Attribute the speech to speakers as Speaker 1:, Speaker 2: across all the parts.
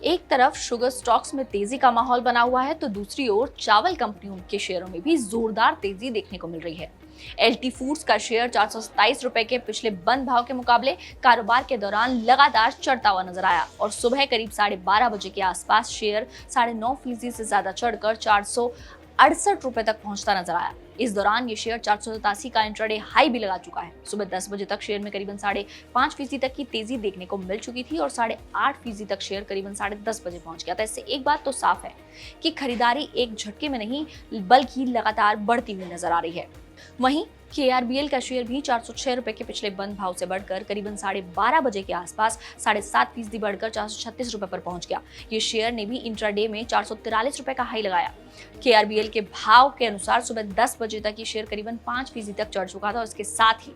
Speaker 1: एक तरफ sugar stocks में तेजी का माहौल बना हुआ है तो दूसरी ओर चावल कंपनियों के शेयरों में भी जोरदार तेजी देखने को मिल रही है। एलटी फूड्स का शेयर 427 रुपए के पिछले बंद भाव के मुकाबले कारोबार के दौरान लगातार चढ़ता हुआ नजर आया और सुबह करीब 12:30 बजे के आसपास शेयर 9.5% से ज्यादा चढ़कर 468 रुपए तक पहुंचता नजर आया। इस दौरान ये शेयर 487 का इंट्राडे हाई भी लगा चुका है। सुबह 10 बजे तक शेयर में करीबन 5.5% तक की तेजी देखने को मिल चुकी थी और 8.5% तक शेयर करीबन 10:30 बजे पहुंच गया था। इससे एक बात तो साफ है कि खरीदारी एक झटके में नहीं बल्कि लगातार बढ़ती हुई नजर आ रही है। वहीं केआरबीएल का शेयर भी 406 रुपए के पिछले बंद भाव से बढ़कर करीबन 12:30 बजे के आसपास 7.5% बढ़कर 436 रुपए पर पहुंच गया। ये शेयर ने भी इंट्राडे में 443 रुपए का हाई लगाया। केआरबीएल के भाव के अनुसार सुबह 10 बजे तक ये शेयर करीबन 5% तक चढ़ चुका था और इसके साथ ही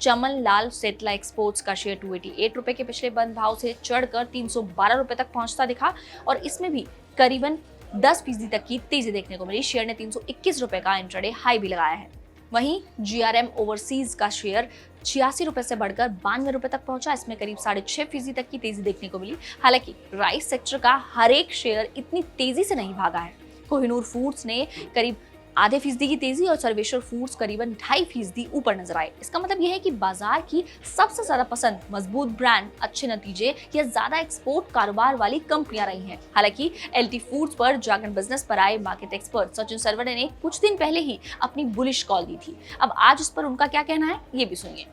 Speaker 1: चमन लाल सेटला एक्सपोर्ट्स का शेयर 288 रुपए के पिछले बंद भाव से चढ़कर 312 रुपए तक पहुंचता दिखा और इसमें भी करीबन 10% तक की तेजी देखने को मिली। शेयर ने 321 रुपए का इंट्राडे हाई भी लगाया है। वहीं जीआरएम ओवरसीज का शेयर 86 रुपए से बढ़कर 92 रुपए तक पहुंचा। इसमें करीब 6.5% तक की तेजी देखने को मिली। हालांकि राइस सेक्टर का हर एक शेयर इतनी तेजी से नहीं भागा है। कोहिनूर फूड्स ने करीब 0.5% की तेजी और सर्वेश्वर फूड्स करीबन 2.5% ऊपर नजर आए। इसका मतलब यह है कि बाजार की सबसे ज्यादा पसंद मजबूत ब्रांड, अच्छे नतीजे या ज्यादा एक्सपोर्ट कारोबार वाली कंपनियां रही हैं। हालांकि एलटी फूड्स पर ड्रैगन बिजनेस पर आए मार्केट एक्सपर्ट सचिन सरवड़े ने कुछ दिन पहले ही अपनी बुलिश कॉल दी थी। अब आज उस पर उनका क्या कहना है ये भी सुनिए।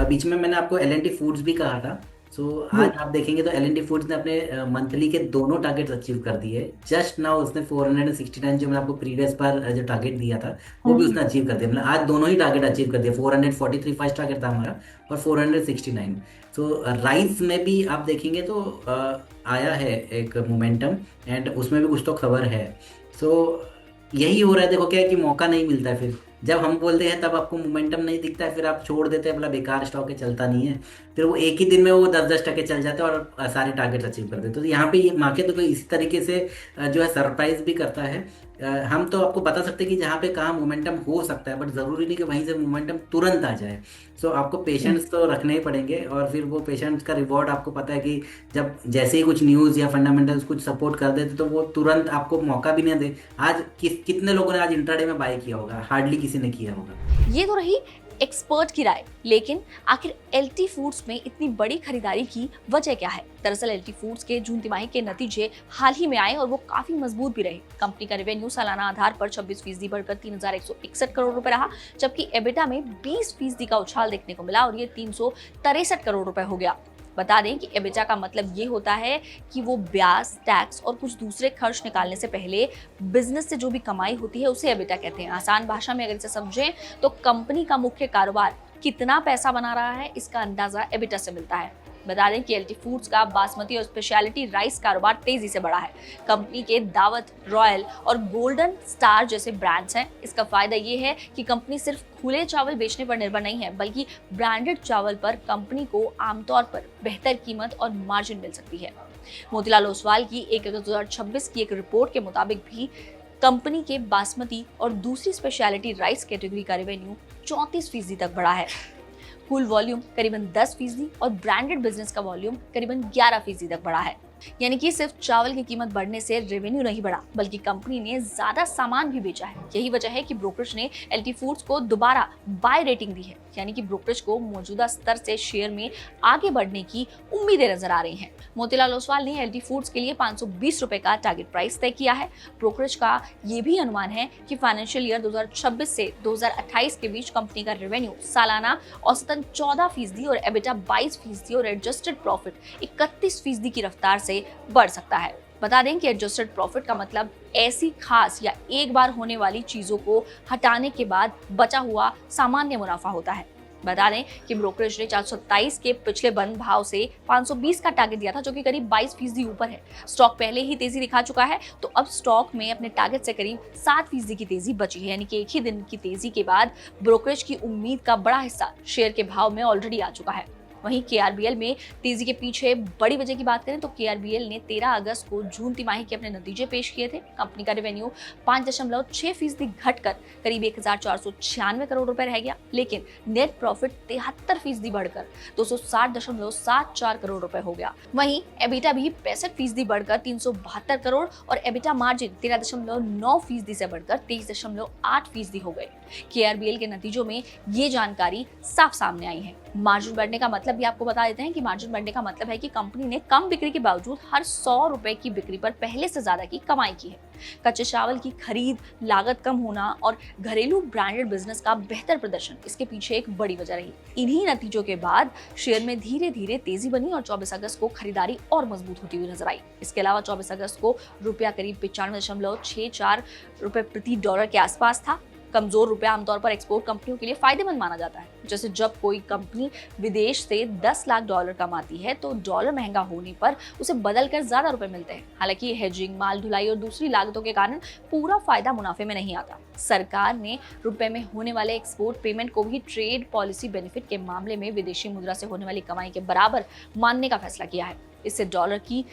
Speaker 2: बीच में मैंने आपको एल फूड्स भी कहा था। आज आप देखेंगे तो एल फूड्स ने अपने मंथली के दोनों टारगेट्स अचीव कर दिए। जस्ट नाउ उसने 469 जो मैंने आपको प्रीवियस पर जो टारगेट दिया था वो भी उसने अचीव कर दिया। मतलब आज दोनों ही टारगेट अचीव कर दिया। 443 फर्स्ट टारगेट था हमारा और 469। राइस में भी आप देखेंगे तो आया है एक मोमेंटम एंड उसमें भी कुछ तो खबर है। यही हो रहा है। देखो क्या है कि मौका नहीं मिलता है। फिर जब हम बोलते हैं तब आपको मोमेंटम नहीं दिखता है, फिर आप छोड़ देते हैं, मतलब बेकार स्टॉक है, चलता नहीं है। फिर वो एक ही दिन में वो 10-10% चल जाते हैं और सारे टारगेट अचीव कर देते हैं। तो यहाँ पे ये मार्केट तो इसी तरीके से जो है सरप्राइज भी करता है। हम तो आपको बता सकते हैं कि जहाँ पे कहाँ मोमेंटम हो सकता है, बट ज़रूरी नहीं कि वहीं से मोमेंटम तुरंत आ जाए। आपको पेशेंस तो रखने ही पड़ेंगे और फिर वो पेशेंस का रिवॉर्ड आपको पता है कि जब जैसे ही कुछ न्यूज़ या फंडामेंटल्स कुछ सपोर्ट कर देते तो वो तुरंत आपको मौका भी नहीं दे। आज कितने लोगों ने आज इंट्राडे में बाय किया होगा? हार्डली किसी ने किया होगा।
Speaker 1: ये तो रही एक्सपर्ट की राय, लेकिन आखिर एलटी फूड्स में इतनी बड़ी खरीदारी की वजह क्या है? दरअसल एलटी फूड्स के जून तिमाही के नतीजे हाल ही में आए और वो काफी मजबूत भी रहे। कंपनी का रेवेन्यू सालाना आधार पर 26% बढ़कर 3,161 करोड़ रुपए रहा, जबकि एबिटा में 20% का उछाल देखने को मिला और ये 363 करोड़ रुपए हो गया। बता दें कि एबिटा का मतलब ये होता है कि वो ब्याज, टैक्स और कुछ दूसरे खर्च निकालने से पहले बिजनेस से जो भी कमाई होती है उसे एबिटा कहते हैं। आसान भाषा में अगर इसे समझें तो कंपनी का मुख्य कारोबार कितना पैसा बना रहा है इसका अंदाजा एबिटा से मिलता है। बता दें कि एलटी फूड्स का बासमती और स्पेशलिटी राइस कारोबार तेजी से बढ़ा है। कंपनी के दावत, रॉयल और गोल्डन स्टार जैसे ब्रांड्स हैं। इसका फायदा ये है कि कंपनी सिर्फ खुले चावल बेचने पर निर्भर नहीं है, बल्कि ब्रांडेड चावल पर कंपनी को आमतौर पर बेहतर कीमत और मार्जिन मिल सकती है। मोतीलाल ओसवाल की 1 अगस्त 2026 की एक रिपोर्ट के मुताबिक भी कंपनी के बासमती और दूसरी स्पेशलिटी राइस कैटेगरी का रेवेन्यू 34% तक बढ़ा है। कुल वॉल्यूम करीबन 10% और ब्रांडेड बिजनेस का वॉल्यूम करीबन 11% तक बढ़ा है। यानी कि सिर्फ चावल की कीमत बढ़ने से रेवेन्यू नहीं बढ़ा, बल्कि कंपनी ने ज्यादा सामान भी बेचा है। यही वजह है कि ब्रोकरेज ने एलटी फूड्स को दोबारा बाय रेटिंग दी है। यानी कि ब्रोकरेज को मौजूदा स्तर से शेयर में आगे बढ़ने की उम्मीदें नजर आ रही हैं। मोतीलाल ओसवाल ने एलटी फूड्स के लिए 520 रुपए का टारगेट प्राइस तय किया है। ब्रोकरेज का ये भी अनुमान है कि फाइनेंशियल ईयर 2026 से 2028 के बीच कंपनी का रेवेन्यू सालाना औसतन 14% और एबिटा 22% और एडजस्टेड प्रॉफिट 31% की रफ्तार से बढ़ सकता है। बता दें कि एडजस्टेड प्रॉफिट का मतलब ऐसी खास या एक बार होने वाली चीजों को हटाने के बाद बचा हुआ सामान्य मुनाफा होता है। बता दें कि ब्रोकरेज ने 427 के पिछले बंद भाव से 520 का टारगेट दिया था, जो कि करीब 22% ऊपर है। स्टॉक पहले ही तेजी दिखा चुका है, तो अब स्टॉक में अपने टारगेट से करीब 7% की तेजी बची है। यानी कि एक ही दिन की तेजी के बाद ब्रोकरेज की उम्मीद का बड़ा हिस्सा शेयर के भाव में ऑलरेडी आ चुका है। वहीं KRBL में तेजी के पीछे बड़ी वजह की बात करें तो KRBL ने 13 अगस्त को जून तिमाही के अपने नतीजे पेश किए थे। कंपनी का रेवेन्यू 5.6% घटकर करीब 1496 करोड़ रुपए रह गया, लेकिन नेट प्रॉफिट 73% बढ़कर 260.74 करोड़ रुपए हो गया। वहीं एबिटा भी 65% बढ़कर 372 करोड़ और एबिटा मार्जिन 13.9% से बढ़कर 23.8% हो गए। KRBL के नतीजों में ये जानकारी साफ सामने आई है। मार्जिन बढ़ने का मतलब भी आपको बता देते हैं कि मार्जिन बढ़ने का मतलब है कि कंपनी ने कम बिक्री के बावजूद हर 100 रुपए की बिक्री पर पहले से ज्यादा की कमाई की है। कच्चे चावल की खरीद, लागत कम होना और घरेलू ब्रांडेड बिजनेस का बेहतर प्रदर्शन इसके पीछे एक बड़ी वजह रही। इन्हीं नतीजों के बाद शेयर में धीरे धीरे तेजी बनी और 24 अगस्त को खरीदारी और मजबूत होती हुई नजर आई। इसके अलावा 24 अगस्त को रुपया करीब 95.64 रुपए प्रति डॉलर के आसपास था। कमजोर रुपया आमतौर पर एक्सपोर्ट कंपनियों के लिए फायदेमंद माना जाता है। जैसे जब कोई कंपनी विदेश से 10 लाख डॉलर कमाती है तो डॉलर महंगा होने पर उसे बदलकर ज्यादा रुपए मिलते हैं। हालांकि हेजिंग, माल ढुलाई और दूसरी लागतों के कारण पूरा फायदा मुनाफे में नहीं आता। सरकार ने रुपए में होने वाले एक्सपोर्ट पेमेंट को भी ट्रेड पॉलिसी बेनिफिट के मामले में विदेशी मुद्रा से होने वाली कमाई के बराबर मानने का फैसला किया है। इससे डॉलर की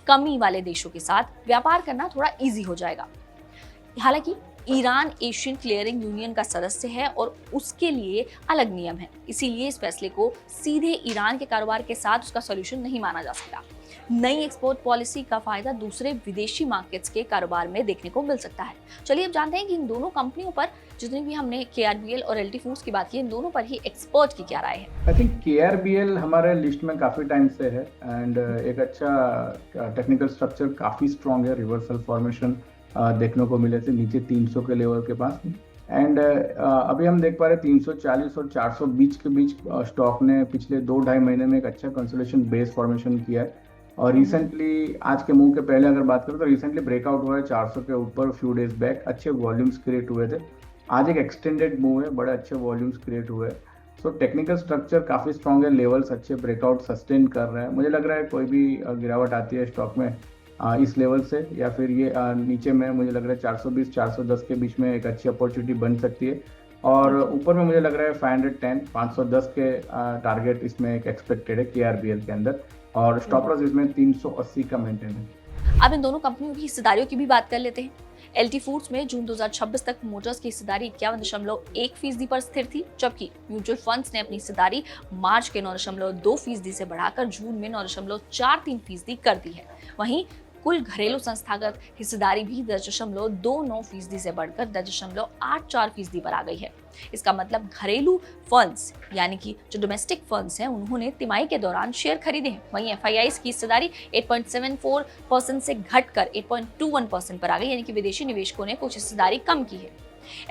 Speaker 1: कमी वाले देशों के साथ व्यापार करना थोड़ा ईजी हो जाएगा। हालांकि ईरान एशियन क्लियरिंग यूनियन का सदस्य है और उसके लिए अलग नियम है, इसीलिए इस फैसले को सीधे ईरान के कारोबार के साथ उसका सॉल्यूशन नहीं माना जा सकता। नई एक्सपोर्ट पॉलिसी का फायदा दूसरे विदेशी मार्केट्स के कारोबार में देखने को मिल सकता है। चलिए अब जानते हैं कि इन दोनों कंपनियों पर, जितनी भी हमने KRBL और LT फूड्स की बात की, इन दोनों पर ही एक्सपर्ट की क्या राय है।
Speaker 3: आई थिंक KRBL हमारे लिस्ट में काफी टाइम से है एंड एक अच्छा टेक्निकल स्ट्रक्चर काफी स्ट्रॉन्ग है। रिवर्सल फॉर्मेशन देखने को मिले थे नीचे 300 के लेवल के पास एंड अभी हम देख पा रहे 340 और 420 के बीच स्टॉक ने पिछले 2-2.5 महीने में एक अच्छा कंसोलिडेशन बेस फॉर्मेशन किया है। और रिसेंटली आज के मूव के पहले अगर बात करें तो रिसेंटली ब्रेकआउट हुआ है 400 के ऊपर फ्यू डेज बैक। अच्छे वॉल्यूम्स क्रिएट हुए थे। आज एक एक्सटेंडेड मूव है, बड़े अच्छे वॉल्यूम्स क्रिएट हुए हैं। सो टेक्निकल स्ट्रक्चर काफी स्ट्रॉन्ग है, लेवल्स अच्छे ब्रेकआउट सस्टेन कर रहे हैं। मुझे लग रहा है कोई भी गिरावट आती है स्टॉक में इस लेवल से या फिर ये नीचे में, मुझे लग रहा है 420 410 के बीच में एक अच्छी अपॉर्चुनिटी बन सकती है। और ऊपर में मुझे लग रहा है 510 510 के टारगेट इसमें एक एक्सपेक्टेड है KRBL के अंदर और स्टॉप लॉस इसमें 380 का मेंटेन है।
Speaker 1: अब इन दोनों कंपनियों की हिस्सेदारियों की भी बात कर लेते हैं। LT फूड्स में जून 2026 तक मोटर्स की हिस्सेदारी 51.1% पर स्थिर थी, जबकि म्यूचुअल फंड्स ने अपनी हिस्सेदारी मार्च के 9.2% से बढ़ाकर जून में 9.43% कर दी है। वहीं कुल घरेलू संस्थागत हिस्सेदारी भी 10.29% से बढ़कर 10.84% पर आ गई है। इसका मतलब घरेलू फंड्स यानी कि जो डोमेस्टिक फंड्स हैं उन्होंने तिमाही के दौरान शेयर खरीदे हैं। वहीं FIIs की हिस्सेदारी 8.74% से घटकर 8.21% पर आ गई, यानी कि विदेशी निवेशकों ने कुछ हिस्सेदारी कम की है।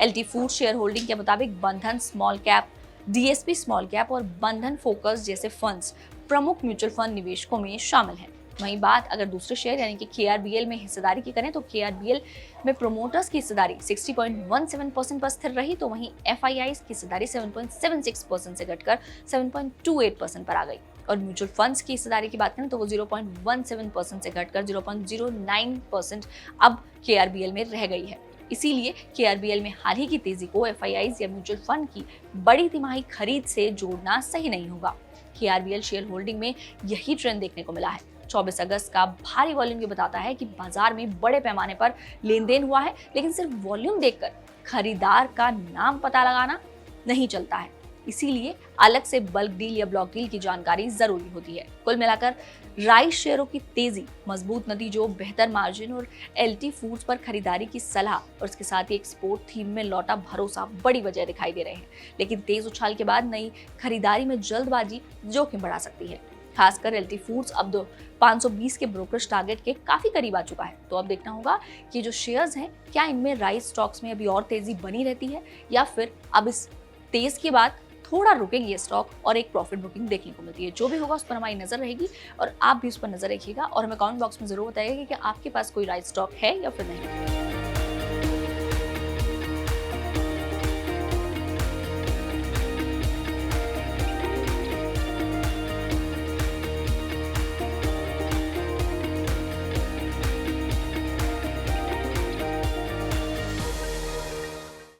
Speaker 1: LT फूड शेयर होल्डिंग के मुताबिक बंधन small cap, DSP small cap और बंधन फोकस जैसे फंड्स प्रमुख म्यूचुअल फंड निवेशकों में शामिल हैं। वहीं बात अगर दूसरे शेयर यानी कि KRBL में हिस्सेदारी की करें तो KRBL में प्रोमोटर्स की हिस्सेदारी 60.17% पर स्थिर रही, तो वहीं FIIs की हिस्सेदारी 7.76% से घटकर 7.28% पर आ गई। और म्यूचुअल फंड्स की हिस्सेदारी की बात करें तो वो 0.17% से घटकर 0.09% अब KRBL में रह गई है। इसीलिए KRBL में हाल ही की तेजी को FIIs या म्यूचुअल फंड की बड़ी तिमाही खरीद से जोड़ना सही नहीं होगा। KRBL शेयर होल्डिंग में यही ट्रेंड देखने को मिला है। 24 अगस्त का भारी वॉल्यूम ये बताता है कि बाजार में बड़े पैमाने पर लेन देन हुआ है, लेकिन सिर्फ वॉल्यूम देखकर खरीदार का नाम पता लगाना नहीं चलता है। इसीलिए अलग से बल्क डील या ब्लॉक डील की जानकारी जरूरी होती है। कुल मिलाकर राइस शेयरों की तेजी, मजबूत नतीजों, बेहतर मार्जिन और LT फूड्स पर खरीदारी की सलाह और इसके साथ ही एक्सपोर्ट थीम में लौटा भरोसा बड़ी वजह दिखाई दे रहे हैं। लेकिन तेज उछाल के बाद नई खरीदारी में जल्दबाजी जोखिम बढ़ा सकती है। खासकर LT फूड्स अब 520 के ब्रोकरेज टारगेट के काफी करीब आ चुका है। तो अब देखना होगा कि जो शेयर्स हैं क्या इनमें राइस स्टॉक्स में अभी और तेजी बनी रहती है या फिर अब इस तेज के बाद थोड़ा रुकेंगे ये स्टॉक और एक प्रॉफिट बुकिंग देखने को मिलती है। जो भी होगा उस पर हमारी नजर रहेगी और आप भी उस पर नजर रखिएगा और हमें कमेंट बॉक्स में जरूर बताइएगा कि आपके पास कोई राइस स्टॉक है या फिर नहीं।